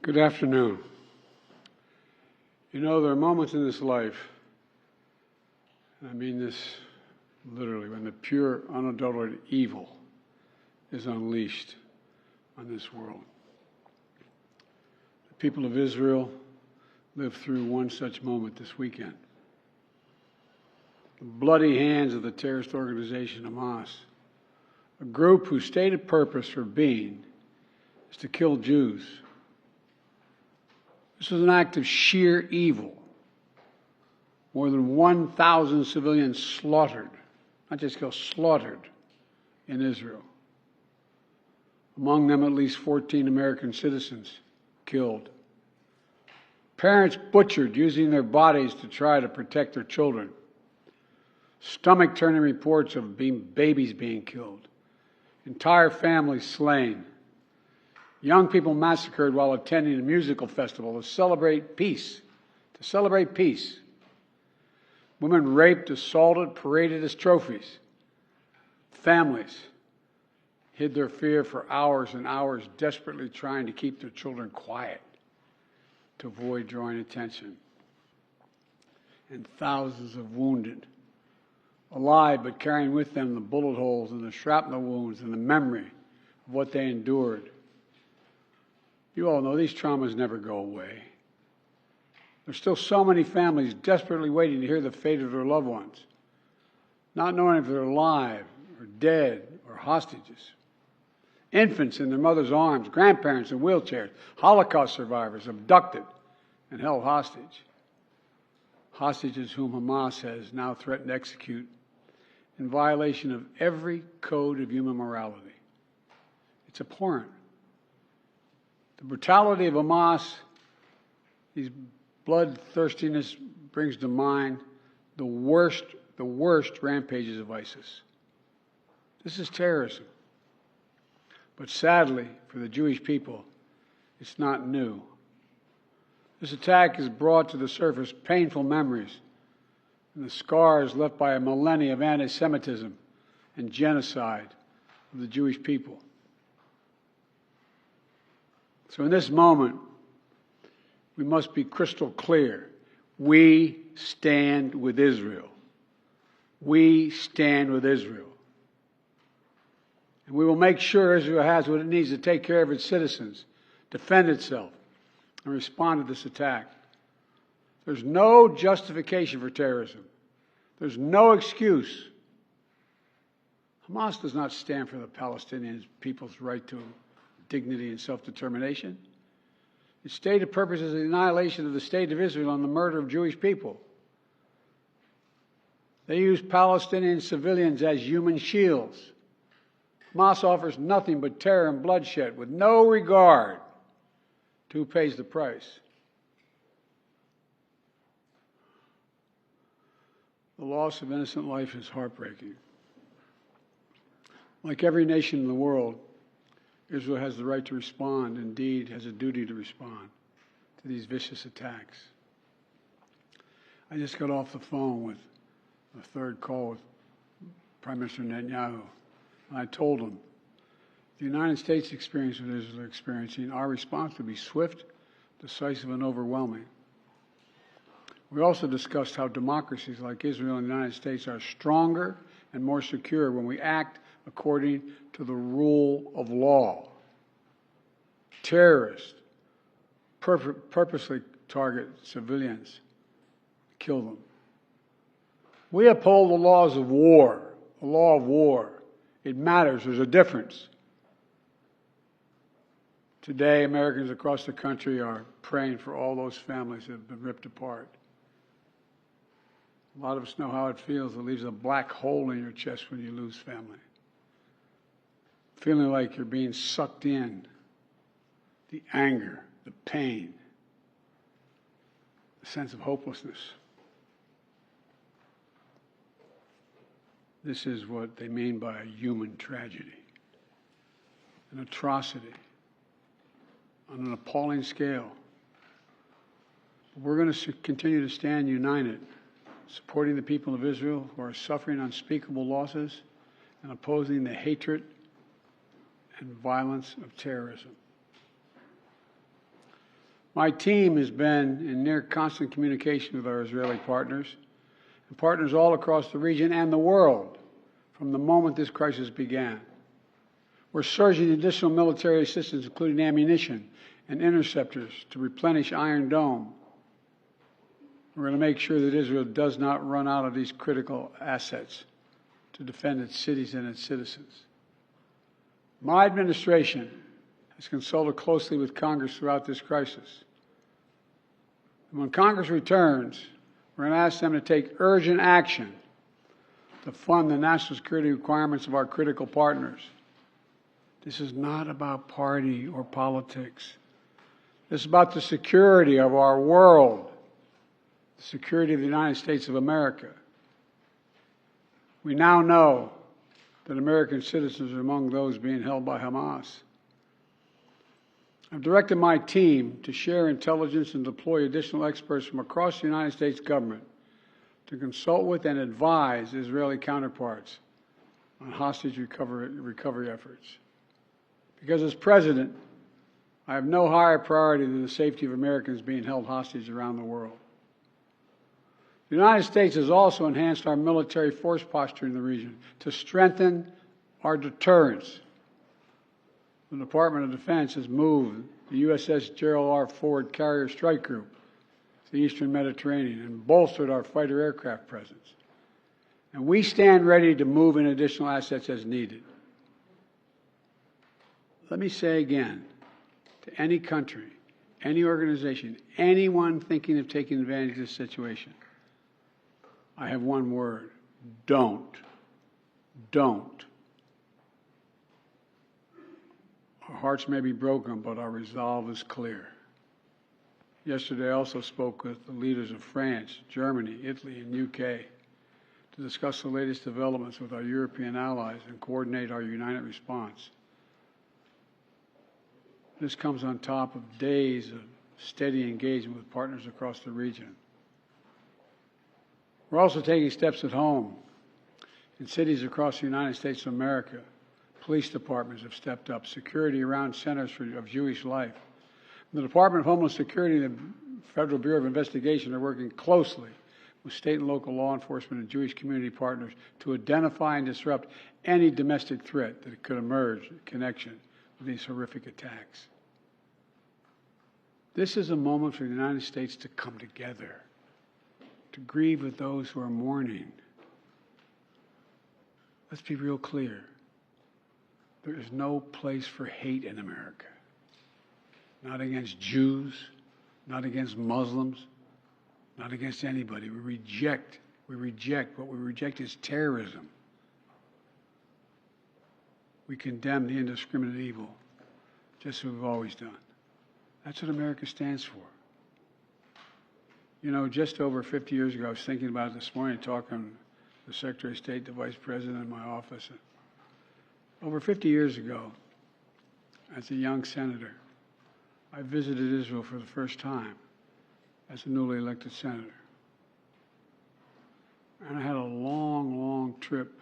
Good afternoon. You know, there are moments in this life, and I mean this literally, when the pure, unadulterated evil is unleashed on this world. The people of Israel lived through one such moment this weekend. The bloody hands of the terrorist organization Hamas, a group whose stated purpose for being is to kill Jews. This was an act of sheer evil. More than 1,000 civilians slaughtered, not just killed, slaughtered in Israel. Among them, at least 14 American citizens killed. Parents butchered using their bodies to try to protect their children. Stomach-turning reports of babies being killed. Entire families slain. Young people massacred while attending a musical festival to celebrate peace. Women raped, assaulted, paraded as trophies. Families hid their fear for hours and hours, desperately trying to keep their children quiet to avoid drawing attention. And thousands of wounded, alive but carrying with them the bullet holes and the shrapnel wounds and the memory of what they endured. You all know these traumas never go away. There's still so many families desperately waiting to hear the fate of their loved ones, not knowing if they're alive or dead or hostages. Infants in their mother's arms, grandparents in wheelchairs, Holocaust survivors abducted and held hostage. Hostages whom Hamas has now threatened to execute in violation of every code of human morality. It's abhorrent. The brutality of Hamas, these bloodthirstiness brings to mind the worst rampages of ISIS. This is terrorism. But sadly, for the Jewish people, it's not new. This attack has brought to the surface painful memories and the scars left by a millennia of anti-Semitism and genocide of the Jewish people. So in this moment, we must be crystal clear. We stand with Israel. We stand with Israel. And we will make sure Israel has what it needs to take care of its citizens, defend itself, and respond to this attack. There's no justification for terrorism. There's no excuse. Hamas does not stand for the Palestinian people's right to dignity and self-determination. Its stated purpose is the annihilation of the state of Israel and the murder of Jewish people. They use Palestinian civilians as human shields. Hamas offers nothing but terror and bloodshed with no regard to who pays the price. The loss of innocent life is heartbreaking. Like every nation in the world, Israel has the right to respond, indeed has a duty to respond to these vicious attacks. I just got off the phone with a third call with Prime Minister Netanyahu, and I told him the United States experience what Israel is experiencing, our response would be swift, decisive, and overwhelming. We also discussed how democracies like Israel and the United States are stronger and more secure when we act according to the rule of law. Terrorists purposely target civilians, kill them. We uphold the laws of war, the law of war. It matters. There's a difference. Today, Americans across the country are praying for all those families that have been ripped apart. A lot of us know how it feels. It leaves a black hole in your chest when you lose family. Feeling like you're being sucked in. The anger, the pain, the sense of hopelessness. This is what they mean by a human tragedy, an atrocity on an appalling scale. We're going to continue to stand united, supporting the people of Israel who are suffering unspeakable losses and opposing the hatred and violence of terrorism. My team has been in near constant communication with our Israeli partners and partners all across the region and the world from the moment this crisis began. We're surging additional military assistance, including ammunition and interceptors, to replenish Iron Dome. We're going to make sure that Israel does not run out of these critical assets to defend its cities and its citizens. My administration has consulted closely with Congress throughout this crisis. And when Congress returns, we're going to ask them to take urgent action to fund the national security requirements of our critical partners. This is not about party or politics. This is about the security of our world, the security of the United States of America. We now know that American citizens are among those being held by Hamas. I've directed my team to share intelligence and deploy additional experts from across the United States government to consult with and advise Israeli counterparts on hostage recovery efforts. Because as president, I have no higher priority than the safety of Americans being held hostage around the world. The United States has also enhanced our military force posture in the region to strengthen our deterrence. The Department of Defense has moved the USS Gerald R. Ford Carrier Strike Group to the Eastern Mediterranean and bolstered our fighter aircraft presence. And we stand ready to move in additional assets as needed. Let me say again, to any country, any organization, anyone thinking of taking advantage of this situation, I have one word: don't. Don't. Our hearts may be broken, but our resolve is clear. Yesterday I also spoke with the leaders of France, Germany, Italy, and UK to discuss the latest developments with our European allies and coordinate our united response. This comes on top of days of steady engagement with partners across the region. We're also taking steps at home. In cities across the United States of America, police departments have stepped up security around centers of Jewish life. The Department of Homeland Security and the Federal Bureau of Investigation are working closely with state and local law enforcement and Jewish community partners to identify and disrupt any domestic threat that could emerge in connection with these horrific attacks. This is a moment for the United States to come together, to grieve with those who are mourning. Let's be real clear. There is no place for hate in America. Not against Jews, not against Muslims, not against anybody. We reject. What we reject is terrorism. We condemn the indiscriminate evil, just as we've always done. That's what America stands for. You know, just over 50 years ago, I was thinking about it this morning, talking to the Secretary of State, the Vice President in my office. Over 50 years ago, as a young senator, I visited Israel for the first time as a newly elected senator. And I had a long, long trip,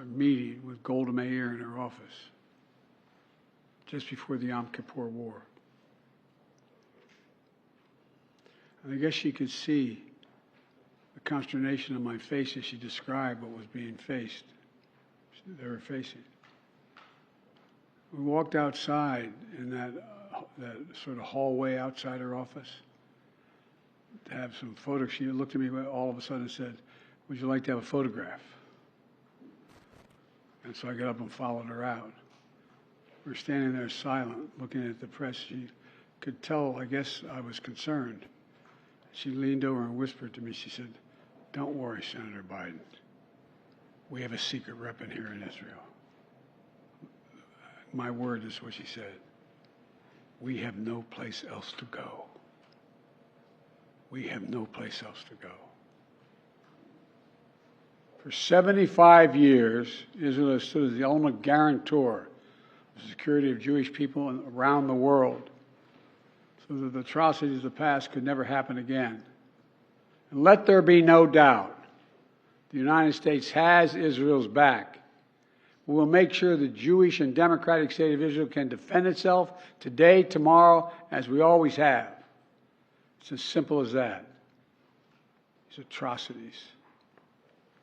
a meeting with Golda Meir in her office just before the Yom Kippur War. And I guess she could see the consternation on my face as she described what was being faced. They were facing. We walked outside in that sort of hallway outside her office to have some photos. She looked at me all of a sudden and said, "Would you like to have a photograph?" And so I got up and followed her out. We were standing there silent, looking at the press. She could tell, I guess, I was concerned. She leaned over and whispered to me, she said, "Don't worry, Senator Biden. We have a secret rep in here in Israel." My word is what she said. We have no place else to go. We have no place else to go. For 75 years, Israel has stood as the ultimate guarantor of the security of Jewish people around the world, so that the atrocities of the past could never happen again. And let there be no doubt, the United States has Israel's back. We will make sure the Jewish and democratic state of Israel can defend itself today, tomorrow, as we always have. It's as simple as that. These atrocities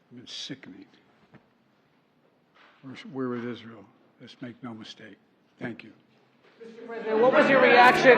have been sickening. We're with Israel. Let's make no mistake. Thank you. Mr. President, what was your reaction?